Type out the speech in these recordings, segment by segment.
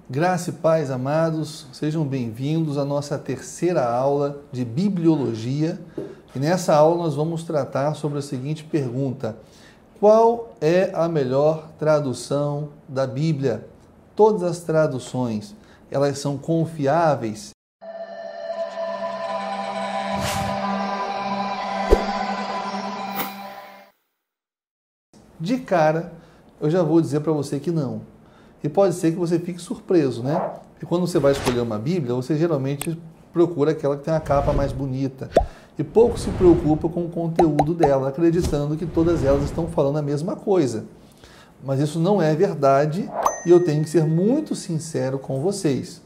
Graça e paz, amados, sejam bem-vindos à nossa terceira aula de Bibliologia. E nessa aula nós vamos tratar sobre a seguinte pergunta: qual é a melhor tradução da Bíblia? Todas as traduções, elas são confiáveis? De cara, eu já vou dizer para você que não. E pode ser que você fique surpreso, né? Porque quando você vai escolher uma Bíblia, você geralmente procura aquela que tem a capa mais bonita. E pouco se preocupa com o conteúdo dela, acreditando que todas elas estão falando a mesma coisa. Mas isso não é verdade e eu tenho que ser muito sincero com vocês.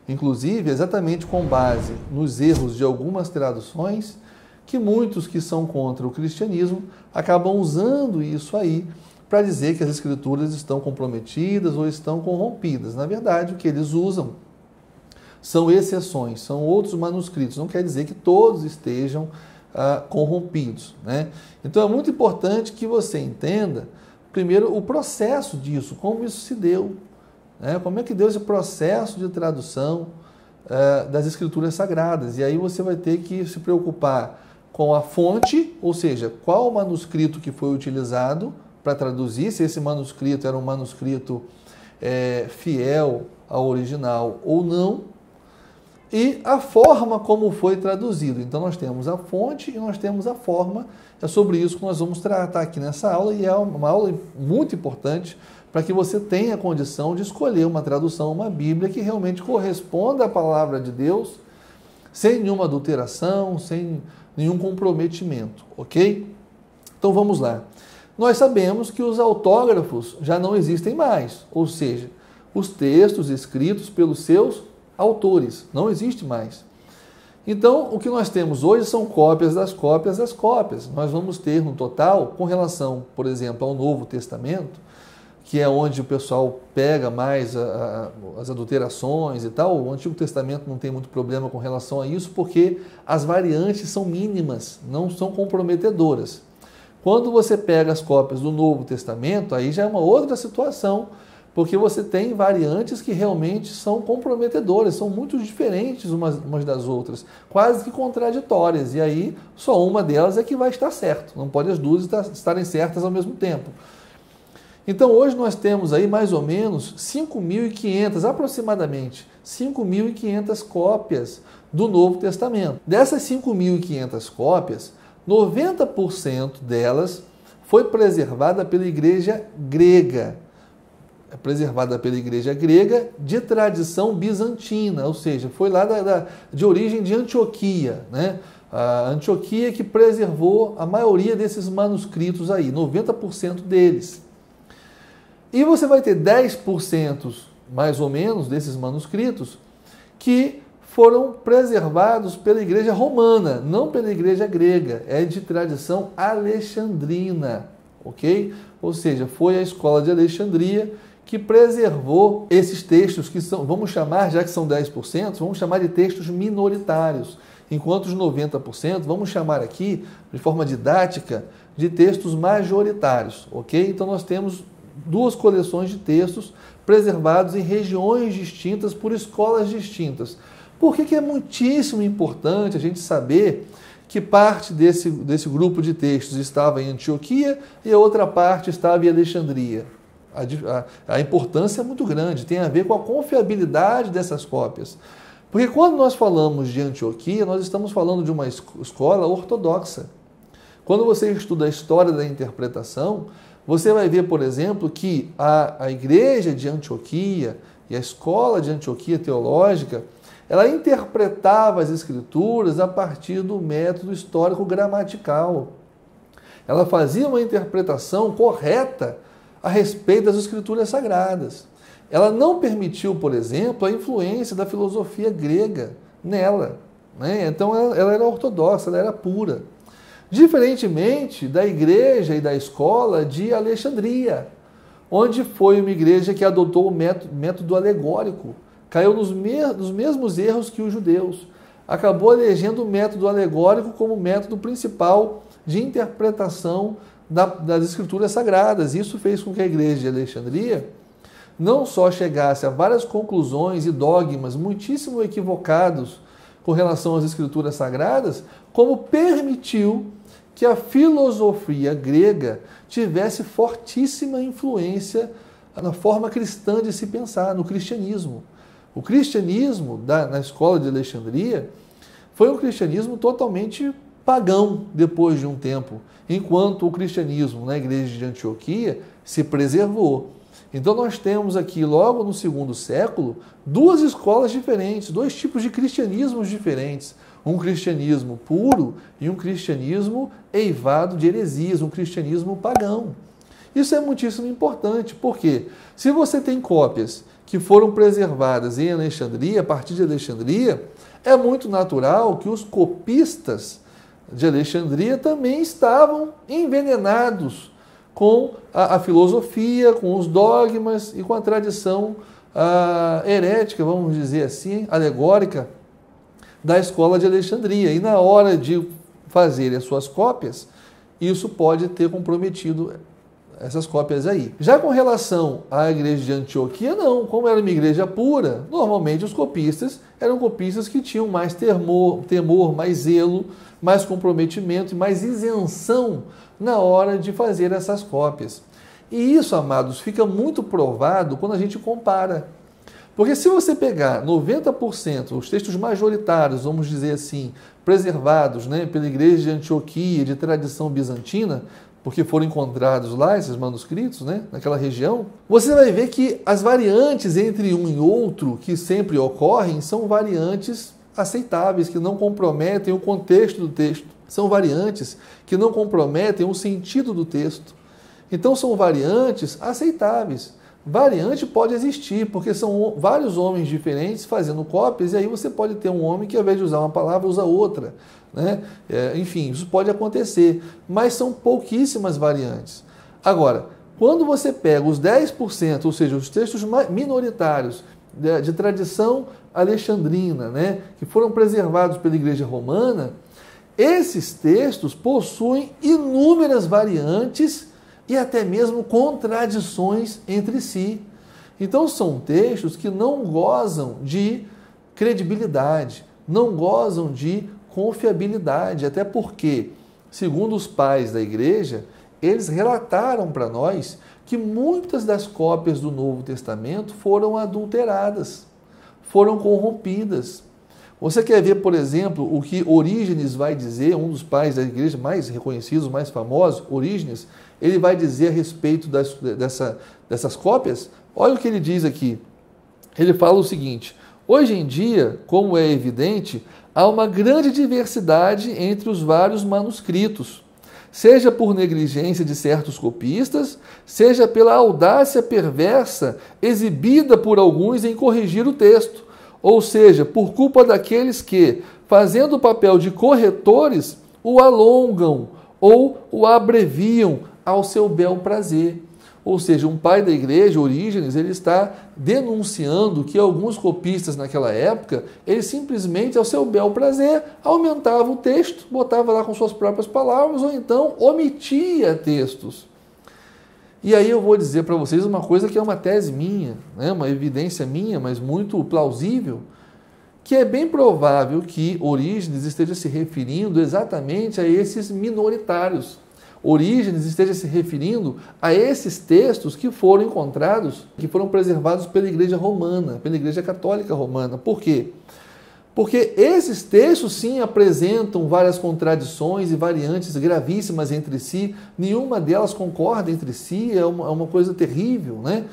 Inclusive, exatamente com base nos erros de algumas traduções, que muitos que são contra o cristianismo acabam usando isso aí para dizer que as escrituras estão comprometidas ou estão corrompidas. Na verdade, o que eles usam são exceções, são outros manuscritos. Não quer dizer que todos estejam corrompidos, né? Então é muito importante que você entenda, primeiro, o processo disso, como isso se deu, né? Como é que deu esse processo de tradução das escrituras sagradas. E aí você vai ter que se preocupar com a fonte, ou seja, qual o manuscrito que foi utilizado para traduzir, se esse manuscrito era um manuscrito fiel ao original ou não, e a forma como foi traduzido. Então nós temos a fonte e nós temos a forma. É sobre isso que nós vamos tratar aqui nessa aula, e é uma aula muito importante para que você tenha a condição de escolher uma tradução, uma Bíblia que realmente corresponda à palavra de Deus, sem nenhuma adulteração, sem nenhum comprometimento, ok? Então vamos lá. Nós sabemos que os autógrafos já não existem mais, ou seja, os textos escritos pelos seus autores, não existe mais. Então, o que nós temos hoje são cópias das cópias das cópias. Nós vamos ter no total, com relação, por exemplo, ao Novo Testamento, que é onde o pessoal pega mais as adulterações e tal. O Antigo Testamento não tem muito problema com relação a isso, porque as variantes são mínimas, não são comprometedoras. Quando você pega as cópias do Novo Testamento, aí já é uma outra situação, porque você tem variantes que realmente são comprometedoras, são muito diferentes umas das outras, quase que contraditórias, e aí só uma delas é que vai estar certo, não pode as duas estarem certas ao mesmo tempo. Então hoje nós temos aí mais ou menos 5.500, aproximadamente 5.500 cópias do Novo Testamento. Dessas 5.500 cópias, 90% delas foi preservada pela igreja grega. É preservada pela igreja grega de tradição bizantina, ou seja, foi lá de origem de Antioquia, né? A Antioquia que preservou a maioria desses manuscritos aí, 90% deles. E você vai ter 10%, mais ou menos, desses manuscritos que foram preservados pela igreja romana, não pela igreja grega, é de tradição alexandrina, ok? Ou seja, foi a escola de Alexandria que preservou esses textos que são, vamos chamar, já que são 10%, vamos chamar de textos minoritários, enquanto os 90%, vamos chamar aqui, de forma didática, de textos majoritários, ok? Então nós temos duas coleções de textos preservados em regiões distintas por escolas distintas. Por que é muitíssimo importante a gente saber que parte desse grupo de textos estava em Antioquia e a outra parte estava em Alexandria? A importância é muito grande, tem a ver com a confiabilidade dessas cópias. Porque quando nós falamos de Antioquia, nós estamos falando de uma escola ortodoxa. Quando você estuda a história da interpretação, você vai ver, por exemplo, que a igreja de Antioquia e a escola de Antioquia teológica, ela interpretava as escrituras a partir do método histórico-gramatical. Ela fazia uma interpretação correta a respeito das escrituras sagradas. Ela não permitiu, por exemplo, a influência da filosofia grega nela, né? Então ela era ortodoxa, ela era pura. Diferentemente da igreja e da escola de Alexandria, onde foi uma igreja que adotou o método alegórico, caiu nos mesmos erros que os judeus, acabou elegendo o método alegórico como método principal de interpretação das escrituras sagradas. Isso fez com que a igreja de Alexandria não só chegasse a várias conclusões e dogmas muitíssimo equivocados com relação às escrituras sagradas, como permitiu que a filosofia grega tivesse fortíssima influência na forma cristã de se pensar, no cristianismo. O cristianismo na escola de Alexandria foi um cristianismo totalmente pagão depois de um tempo, enquanto o cristianismo na igreja de Antioquia se preservou. Então nós temos aqui, logo no segundo século, duas escolas diferentes, dois tipos de cristianismos diferentes. Um cristianismo puro e um cristianismo eivado de heresias, um cristianismo pagão. Isso é muitíssimo importante, porque se você tem cópias que foram preservadas em Alexandria, a partir de Alexandria, é muito natural que os copistas de Alexandria também estavam envenenados com a filosofia, com os dogmas e com a tradição herética, vamos dizer assim, alegórica, da escola de Alexandria. E na hora de fazer as suas cópias, isso pode ter comprometido essas cópias aí. Já com relação à igreja de Antioquia, não. Como era uma igreja pura, normalmente os copistas eram copistas que tinham mais temor, mais zelo, mais comprometimento e mais isenção na hora de fazer essas cópias. E isso, amados, fica muito provado quando a gente compara. Porque se você pegar 90%, os textos majoritários, vamos dizer assim, preservados, né, pela igreja de Antioquia, de tradição bizantina, porque foram encontrados lá esses manuscritos, né, naquela região, você vai ver que as variantes entre um e outro que sempre ocorrem são variantes aceitáveis, que não comprometem o contexto do texto. São variantes que não comprometem o sentido do texto. Então são variantes aceitáveis. Variante pode existir, porque são vários homens diferentes fazendo cópias, e aí você pode ter um homem que, ao invés de usar uma palavra, usa outra, né? Enfim, isso pode acontecer, mas são pouquíssimas variantes. Agora, quando você pega os 10%, ou seja, os textos minoritários de tradição alexandrina, né, que foram preservados pela Igreja Romana, esses textos possuem inúmeras variantes e até mesmo contradições entre si. Então são textos que não gozam de credibilidade, não gozam de confiabilidade, até porque, segundo os pais da igreja, eles relataram para nós que muitas das cópias do Novo Testamento foram adulteradas, foram corrompidas. Você quer ver, por exemplo, o que Orígenes vai dizer, um dos pais da igreja mais reconhecidos, mais famosos, Orígenes, ele vai dizer a respeito dessas cópias? Olha o que ele diz aqui. Ele fala o seguinte: hoje em dia, como é evidente, há uma grande diversidade entre os vários manuscritos, seja por negligência de certos copistas, seja pela audácia perversa exibida por alguns em corrigir o texto, ou seja, por culpa daqueles que, fazendo o papel de corretores, o alongam ou o abreviam ao seu bel prazer. Ou seja, um pai da igreja, Orígenes, ele está denunciando que alguns copistas naquela época, eles simplesmente, ao seu bel prazer, aumentavam o texto, botava lá com suas próprias palavras, ou então omitia textos. E aí eu vou dizer para vocês uma coisa que é uma tese minha, né, uma evidência minha, mas muito plausível, que é bem provável que Orígenes esteja se referindo exatamente a esses minoritários. Orígenes esteja se referindo a esses textos que foram encontrados, que foram preservados pela Igreja Romana, pela Igreja Católica Romana. Por quê? Porque esses textos, sim, apresentam várias contradições e variantes gravíssimas entre si, nenhuma delas concorda entre si, é uma coisa terrível, né?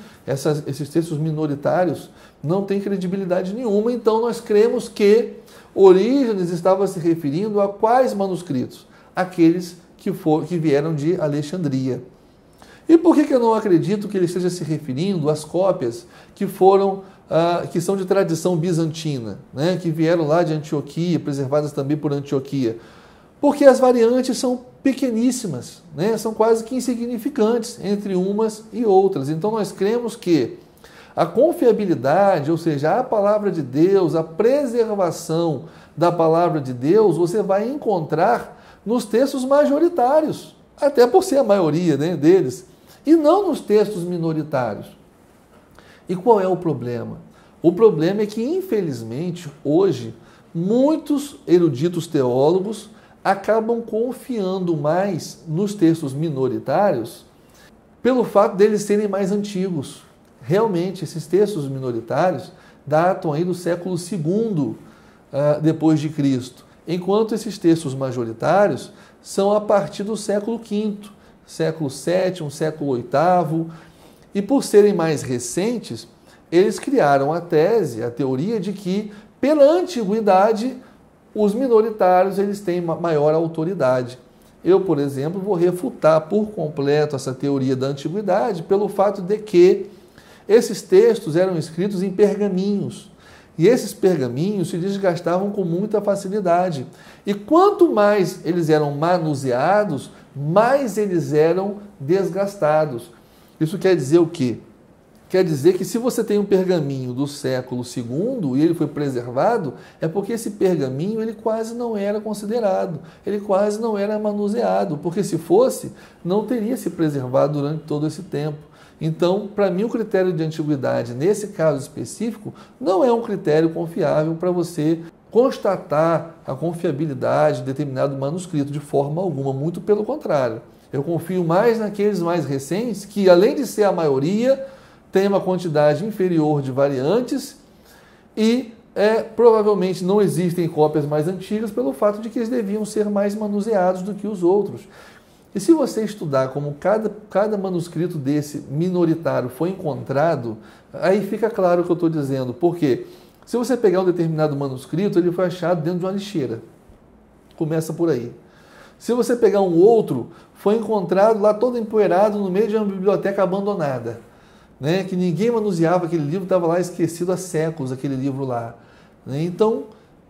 Esses textos minoritários não têm credibilidade nenhuma, então nós cremos que Orígenes estava se referindo a quais manuscritos? Aqueles que vieram de Alexandria. E por que eu não acredito que ele esteja se referindo às cópias que são de tradição bizantina, né, que vieram lá de Antioquia, preservadas também por Antioquia? Porque as variantes são pequeníssimas, né, são quase que insignificantes entre umas e outras. Então nós cremos que a confiabilidade, ou seja, a palavra de Deus, a preservação da palavra de Deus, você vai encontrar nos textos majoritários, até por ser a maioria, né, deles, e não nos textos minoritários. E qual é o problema? O problema é que, infelizmente, hoje, muitos eruditos teólogos acabam confiando mais nos textos minoritários pelo fato deles serem mais antigos. Realmente, esses textos minoritários datam aí do século II depois de Cristo, enquanto esses textos majoritários são a partir do século V, século VII, século VIII, e por serem mais recentes, eles criaram a tese, a teoria de que, pela antiguidade, os minoritários eles têm maior autoridade. Eu, por exemplo, vou refutar por completo essa teoria da antiguidade pelo fato de que esses textos eram escritos em pergaminhos. E esses pergaminhos se desgastavam com muita facilidade. E quanto mais eles eram manuseados, mais eles eram desgastados. Isso quer dizer o quê? Quer dizer que se você tem um pergaminho do século II e ele foi preservado, é porque esse pergaminho ele quase não era considerado, ele quase não era manuseado, porque se fosse, não teria se preservado durante todo esse tempo. Então, para mim, o critério de antiguidade, nesse caso específico, não é um critério confiável para você constatar a confiabilidade de determinado manuscrito de forma alguma, muito pelo contrário. Eu confio mais naqueles mais recentes, que além de ser a maioria, tem uma quantidade inferior de variantes e provavelmente não existem cópias mais antigas pelo fato de que eles deviam ser mais manuseados do que os outros. E se você estudar como cada manuscrito desse minoritário foi encontrado, aí fica claro o que eu estou dizendo. Por quê? Se você pegar um determinado manuscrito, ele foi achado dentro de uma lixeira. Começa por aí. Se você pegar um outro, foi encontrado lá todo empoeirado no meio de uma biblioteca abandonada. Né, que ninguém manuseava aquele livro, estava lá esquecido há séculos, aquele livro lá. Né? Então,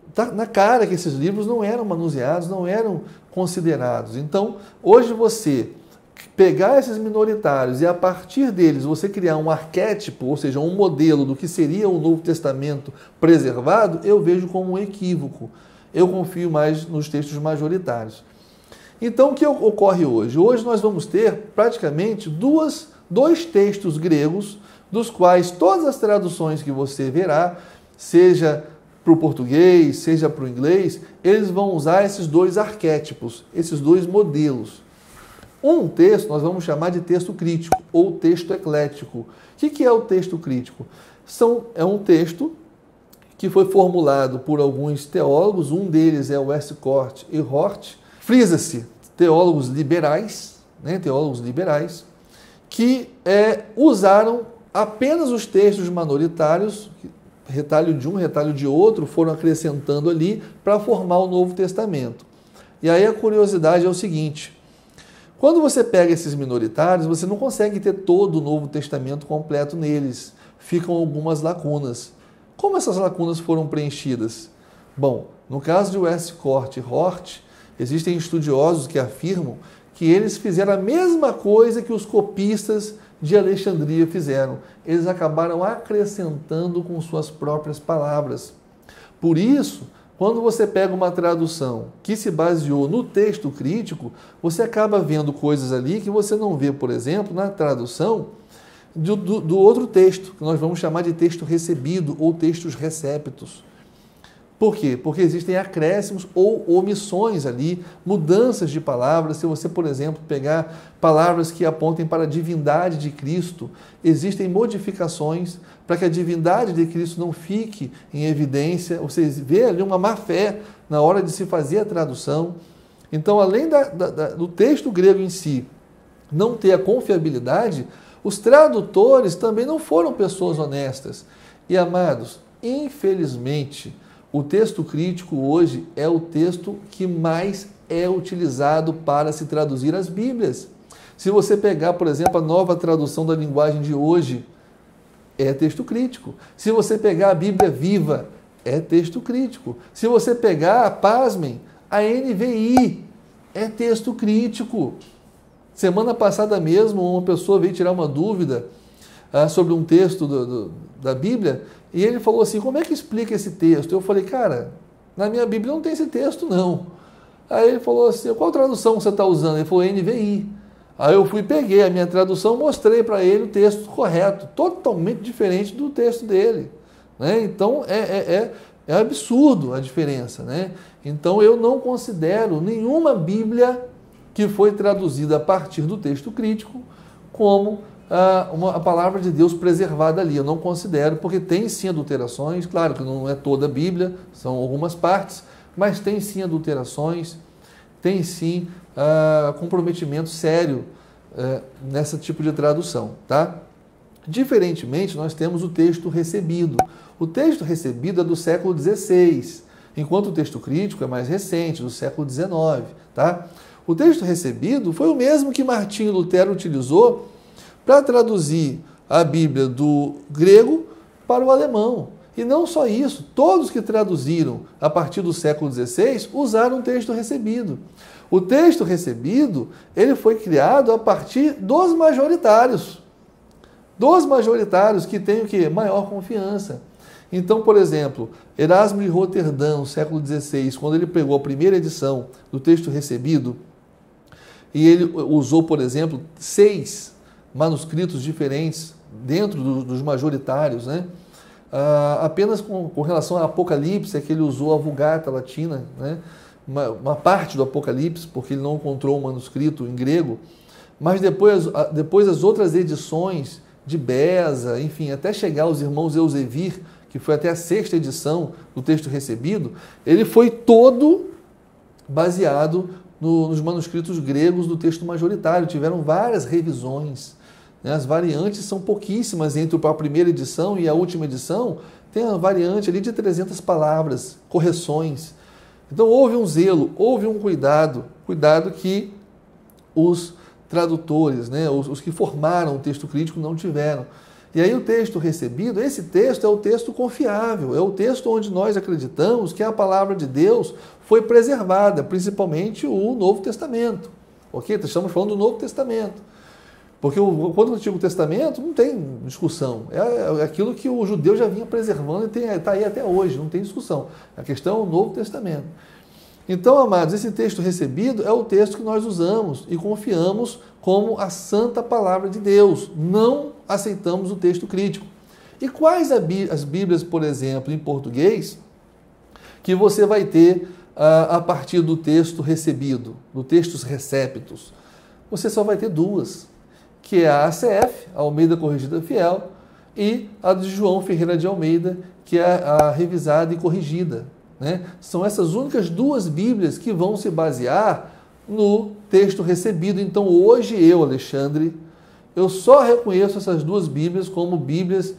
está na cara que esses livros não eram manuseados, não eram considerados. Então, hoje você pegar esses minoritários e a partir deles você criar um arquétipo, ou seja, um modelo do que seria o Novo Testamento preservado, eu vejo como um equívoco. Eu confio mais nos textos majoritários. Então, o que ocorre hoje? Hoje nós vamos ter praticamente dois textos gregos, dos quais todas as traduções que você verá, seja para o português, seja para o inglês, eles vão usar esses dois arquétipos, esses dois modelos. Um texto nós vamos chamar de texto crítico ou texto eclético. O que é o texto crítico? É um texto que foi formulado por alguns teólogos, um deles é o Westcott e Hort, frisa-se, teólogos liberais, que usaram apenas os textos minoritários, retalho de um, retalho de outro, foram acrescentando ali para formar o Novo Testamento. E aí a curiosidade é o seguinte, quando você pega esses minoritários, você não consegue ter todo o Novo Testamento completo neles, ficam algumas lacunas. Como essas lacunas foram preenchidas? Bom, no caso de Westcott e Hort, existem estudiosos que afirmam que eles fizeram a mesma coisa que os copistas de Alexandria fizeram. Eles acabaram acrescentando com suas próprias palavras. Por isso, quando você pega uma tradução que se baseou no texto crítico, você acaba vendo coisas ali que você não vê, por exemplo, na tradução do outro texto, que nós vamos chamar de texto recebido ou textos receptos. Por quê? Porque existem acréscimos ou omissões ali, mudanças de palavras. Se você, por exemplo, pegar palavras que apontem para a divindade de Cristo, existem modificações para que a divindade de Cristo não fique em evidência. Você vê ali uma má-fé na hora de se fazer a tradução. Então, além do texto grego em si não ter a confiabilidade, os tradutores também não foram pessoas honestas. E, amados, infelizmente, o texto crítico hoje é o texto que mais é utilizado para se traduzir as Bíblias. Se você pegar, por exemplo, a Nova Tradução da Linguagem de hoje, é texto crítico. Se você pegar a Bíblia Viva, é texto crítico. Se você pegar, pasmem, a NVI, é texto crítico. Semana passada mesmo, uma pessoa veio tirar uma dúvida sobre um texto da Bíblia, e ele falou assim, como é que explica esse texto? Eu falei, cara, na minha Bíblia não tem esse texto, não. Aí ele falou assim, qual tradução você está usando? Ele falou, NVI. Aí eu peguei a minha tradução, mostrei para ele o texto correto, totalmente diferente do texto dele, né? Então é absurdo a diferença, né? Então eu não considero nenhuma Bíblia que foi traduzida a partir do texto crítico como a palavra de Deus preservada ali. Eu não considero, porque tem sim adulterações, claro que não é toda a Bíblia, são algumas partes, mas tem sim adulterações, tem sim comprometimento sério nesse tipo de tradução, tá? Diferentemente, nós temos o texto recebido. O texto recebido é do século XVI, enquanto o texto crítico é mais recente, do século XIX, tá? O texto recebido foi o mesmo que Martinho Lutero utilizou para traduzir a Bíblia do grego para o alemão. E não só isso, todos que traduziram a partir do século XVI usaram o texto recebido. O texto recebido, ele foi criado a partir dos majoritários. Dos majoritários que têm o quê? Maior confiança. Então, por exemplo, Erasmo de Roterdã, no século XVI, quando ele pegou a primeira edição do texto recebido, e ele usou, por exemplo, 6 manuscritos diferentes dentro dos majoritários, né? Apenas com relação ao Apocalipse é que ele usou a Vulgata Latina, né? Uma parte do Apocalipse, porque ele não encontrou um manuscrito em grego, mas depois as outras edições de Beza, enfim, até chegar aos irmãos Eusevir, que foi até a 6ª edição do texto recebido, ele foi todo baseado nos manuscritos gregos do texto majoritário. Tiveram várias revisões, né? As variantes são pouquíssimas entre a primeira edição e a última edição, tem a variante ali de 300 palavras, correções. Então houve um zelo, houve um cuidado que os tradutores, né, os que formaram o texto crítico não tiveram. E aí o texto recebido, esse texto é o texto confiável, é o texto onde nós acreditamos que a palavra de Deus foi preservada, principalmente o Novo Testamento. Ok? Estamos falando do Novo Testamento. Porque quando o Antigo Testamento não tem discussão. É aquilo que o judeu já vinha preservando e está aí até hoje, não tem discussão. A questão é o Novo Testamento. Então, amados, esse texto recebido é o texto que nós usamos e confiamos como a santa palavra de Deus. Não aceitamos o texto crítico. E quais as Bíblias, por exemplo, em português, que você vai ter a partir do texto recebido, do textos receptos? Você só vai ter 2, que é a ACF, a Almeida Corrigida Fiel, e a de João Ferreira de Almeida, que é a Revisada e Corrigida, né? São essas únicas 2 Bíblias que vão se basear no texto recebido. Então hoje eu, Alexandre, eu só reconheço essas 2 Bíblias como Bíblias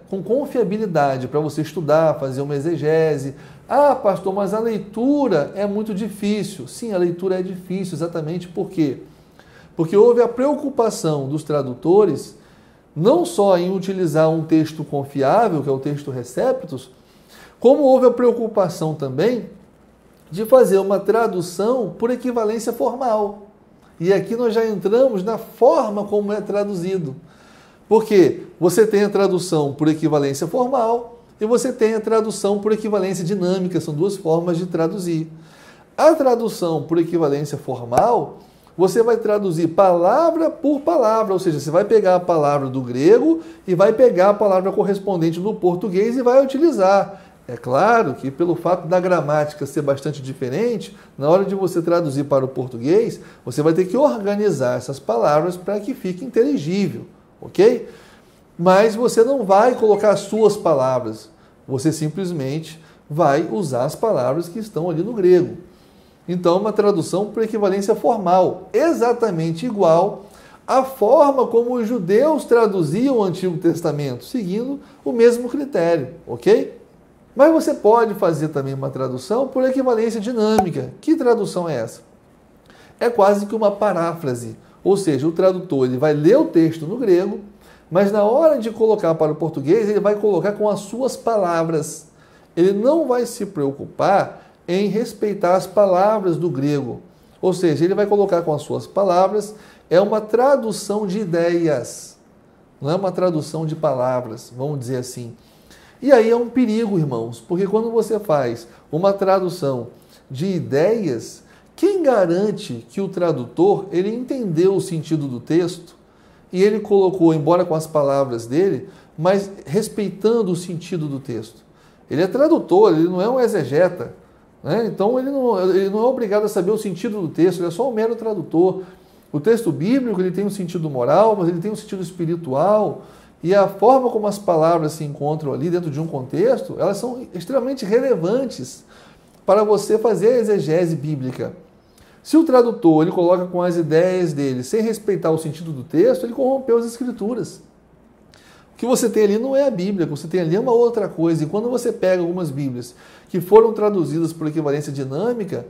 com confiabilidade para você estudar, fazer uma exegese. Ah, pastor, mas a leitura é muito difícil. Sim, a leitura é difícil, exatamente por quê? Porque houve a preocupação dos tradutores não só em utilizar um texto confiável, que é o texto receptus, como houve a preocupação também de fazer uma tradução por equivalência formal. E aqui nós já entramos na forma como é traduzido. Porque você tem a tradução por equivalência formal e você tem a tradução por equivalência dinâmica, são 2 formas de traduzir. A tradução por equivalência formal, você vai traduzir palavra por palavra, ou seja, você vai pegar a palavra do grego e vai pegar a palavra correspondente no português e vai utilizar. É claro que pelo fato da gramática ser bastante diferente, na hora de você traduzir para o português, você vai ter que organizar essas palavras para que fique inteligível, ok? Mas você não vai colocar as suas palavras, você simplesmente vai usar as palavras que estão ali no grego. Então, uma tradução por equivalência formal, exatamente igual à forma como os judeus traduziam o Antigo Testamento, seguindo o mesmo critério, ok? Mas você pode fazer também uma tradução por equivalência dinâmica. Que tradução é essa? É quase que uma paráfrase, ou seja, o tradutor ele vai ler o texto no grego, mas na hora de colocar para o português, ele vai colocar com as suas palavras. Ele não vai se preocupar em respeitar as palavras do grego. Ou seja, ele vai colocar com as suas palavras, é uma tradução de ideias, não é uma tradução de palavras, vamos dizer assim. E aí é um perigo, irmãos, porque quando você faz uma tradução de ideias Quem garante que o tradutor ele entendeu o sentido do texto e ele colocou, embora com as palavras dele, mas respeitando o sentido do texto? Ele é tradutor, ele não é um exegeta, né? Então ele não é obrigado a saber o sentido do texto, ele é só um mero tradutor. O texto bíblico ele tem um sentido moral, mas ele tem um sentido espiritual, e a forma como as palavras se encontram ali dentro de um contexto, elas são extremamente relevantes para você fazer a exegese bíblica. Se o tradutor ele coloca com as ideias dele sem respeitar o sentido do texto, ele corrompeu as escrituras. O que você tem ali não é a Bíblia, o que você tem ali é uma outra coisa. E quando você pega algumas Bíblias que foram traduzidas por equivalência dinâmica,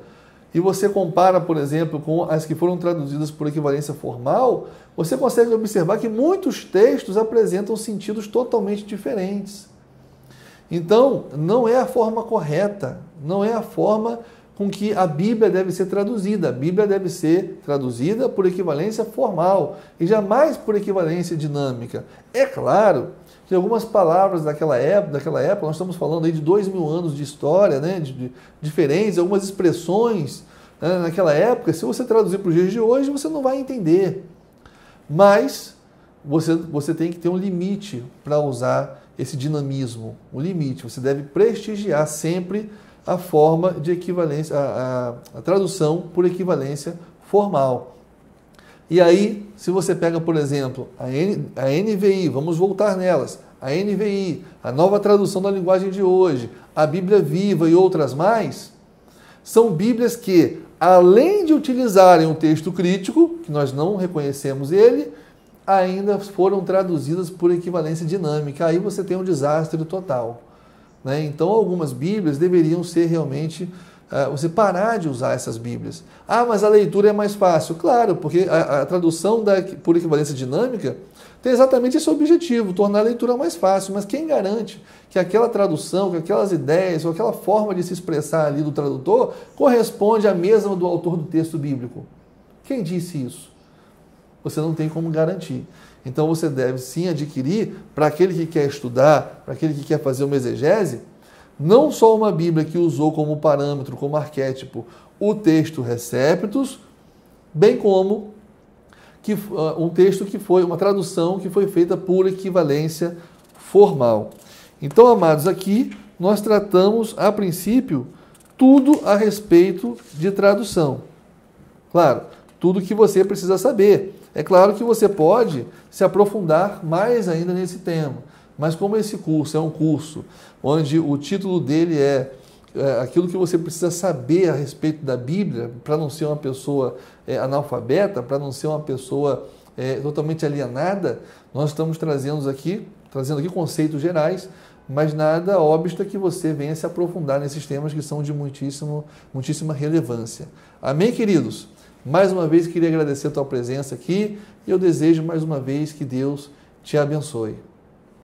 e você compara, por exemplo, com as que foram traduzidas por equivalência formal, você consegue observar que muitos textos apresentam sentidos totalmente diferentes. Então, não é a forma correta, não é a forma com que a Bíblia deve ser traduzida. A Bíblia deve ser traduzida por equivalência formal e jamais por equivalência dinâmica. É claro que algumas palavras daquela época, nós estamos falando aí de 2000 anos de história, né, de diferentes, algumas expressões, né, naquela época, se você traduzir para os dias de hoje, você não vai entender. Mas você tem que ter um limite para usar esse dinamismo, um limite. Você deve prestigiar sempre a forma de equivalência, a tradução por equivalência formal. E aí, se você pega, por exemplo, a NVI, vamos voltar nelas, a NVI, a nova tradução da linguagem de hoje, a Bíblia Viva e outras mais, são Bíblias que, além de utilizarem um texto crítico, que nós não reconhecemos ele, ainda foram traduzidas por equivalência dinâmica. Aí você tem um desastre total. Então, algumas Bíblias deveriam ser realmente, você parar de usar essas Bíblias. Ah, mas a leitura é mais fácil. Claro, porque a tradução por equivalência dinâmica tem exatamente esse objetivo, tornar a leitura mais fácil. Mas quem garante que aquela tradução, que aquelas ideias, ou aquela forma de se expressar ali do tradutor corresponde à mesma do autor do texto bíblico? Quem disse isso? Você não tem como garantir. Então você deve sim adquirir, para aquele que quer estudar, para aquele que quer fazer uma exegese, não só uma Bíblia que usou como parâmetro, como arquétipo, o texto Receptus, bem como um texto que foi, uma tradução que foi feita por equivalência formal. Então, amados, aqui nós tratamos, a princípio, tudo a respeito de tradução. Claro, tudo que você precisa saber. É claro que você pode se aprofundar mais ainda nesse tema, mas como esse curso é um curso onde o título dele é aquilo que você precisa saber a respeito da Bíblia, para não ser uma pessoa analfabeta, para não ser uma pessoa totalmente alienada, nós estamos trazendo aqui conceitos gerais, mas nada obsta que você venha se aprofundar nesses temas que são de muitíssima relevância. Amém, queridos? Mais uma vez, queria agradecer a tua presença aqui e eu desejo mais uma vez que Deus te abençoe.